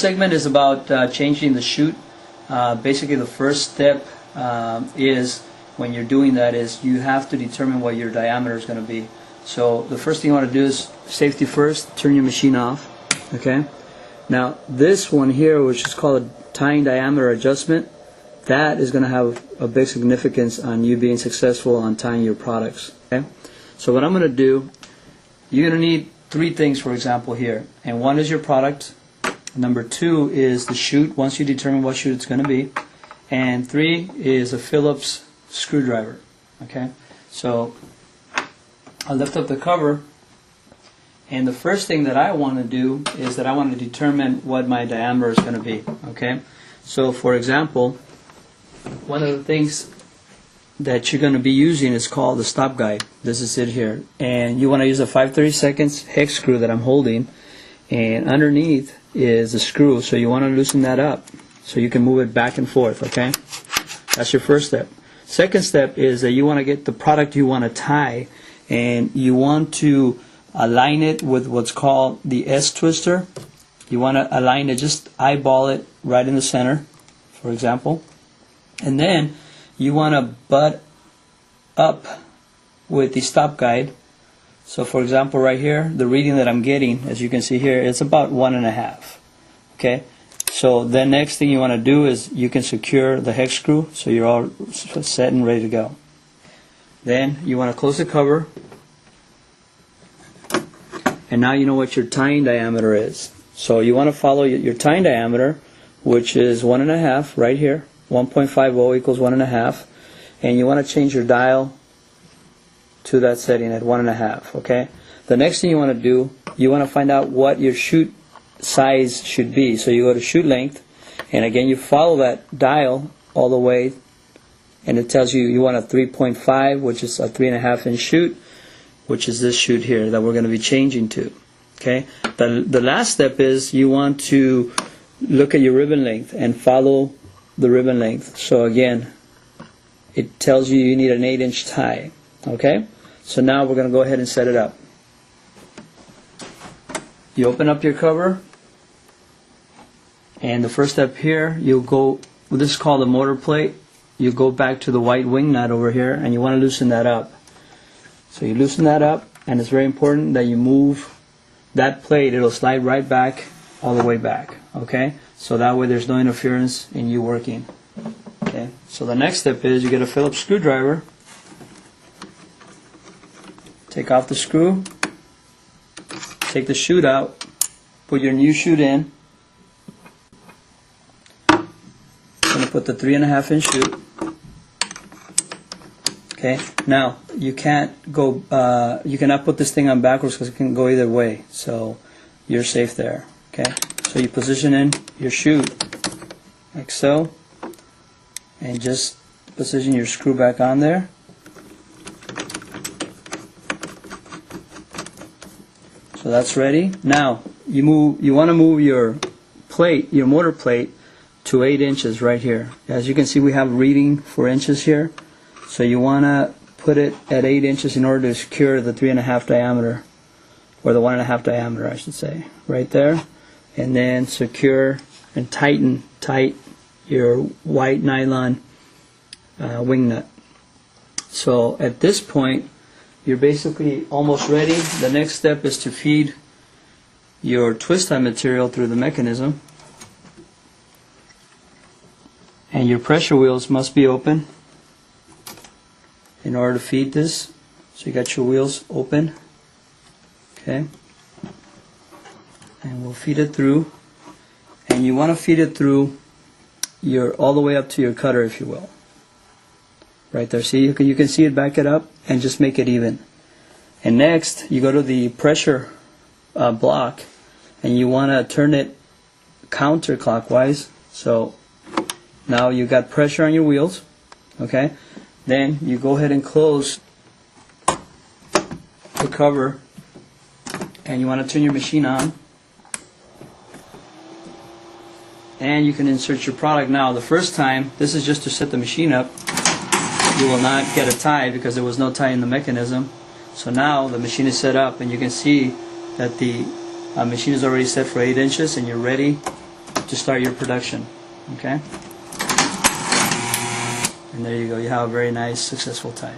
segment is about changing the chute. Basically the first step is, when you're doing that, is you have to determine what your diameter is going to be. So the first thing you want to do is, safety first, turn your machine off. Okay. Now this one here, which is called a tying diameter adjustment, that is going to have a big significance on you being successful on tying your products. Okay. So what I'm going to do, you're going to need three things, for example, here. And one is your product. Number two is the chute, once you determine what chute it's going to be. And three is a Phillips screwdriver. Okay. So I'll lift up the cover, and the first thing that I want to do is that I want to determine what my diameter is going to be. Okay. So for example, one of the things that you're going to be using is called the stop guide. This is it here, and you want to use a 5/32 hex screw that I'm holding, and underneath is the screw, so you want to loosen that up so you can move it back and forth. Okay, that's your first step. Second step is that you want to get the product you want to tie, and you want to align it with what's called the S twister. You want to align it, just eyeball it right in the center, for example, and then you want to butt up with the stop guide. So for example, right here, the reading that I'm getting, as you can see here, it's about 1.5. Okay, so the next thing you want to do is you can secure the hex screw so you're all set and ready to go. Then you want to close the cover, and now you know what your tying diameter is. So you want to follow your tying diameter, which is 1.5 right here. 1.50 equals 1.5, and you want to change your dial to that setting at 1.5. Okay. The next thing you want to do, you want to find out what your chute size should be. So you go to chute length, and again you follow that dial all the way, and it tells you you want a 3.5, which is a 3.5 inch chute, which is this chute here that we're going to be changing to. Okay. The last step is you want to look at your ribbon length and follow the ribbon length. So again, it tells you need an 8-inch tie. Okay, so now we're going to go ahead and set it up. You open up your cover, and the first step here, you'll go, well, this is called the motor plate. You go back to the white wing nut over here, and you want to loosen that up. So you loosen that up, and it's very important that you move that plate. It'll slide right back, all the way back. Okay, so that way there's no interference in you working. Okay, so the next step is you get a Phillips screwdriver, take off the screw, take the chute out, put your new chute in. I'm going to put the 3.5 inch chute. Okay, now you can't go, you cannot put this thing on backwards because it can go either way, so you're safe there. Okay, so you position in your chute like so, and just position your screw back on there. So that's ready. Now you want to move your plate, your motor plate, to 8 inches right here. As you can see, we have reading for inches here, so you want to put it at 8 inches in order to secure the 3.5 diameter, or the 1.5 diameter, I should say, right there. And then secure and tight your white nylon wing nut. So at this point, you're basically almost ready. The next step is to feed your twist tie material through the mechanism, and your pressure wheels must be open in order to feed this. So you got your wheels open. Okay, and we'll feed it through, and you want to feed it through all the way up to your cutter, if you will. Right there. See, you can see it, back it up and just make it even. And next you go to the pressure block, and you want to turn it counterclockwise. So now you got pressure on your wheels. Okay, then you go ahead and close the cover, and you want to turn your machine on, and you can insert your product. Now the first time, this is just to set the machine up. You will not get a tie because there was no tie in the mechanism. So now the machine is set up, and you can see that the machine is already set for 8 inches, and you're ready to start your production. Okay? And there you go. You have a very nice, successful tie.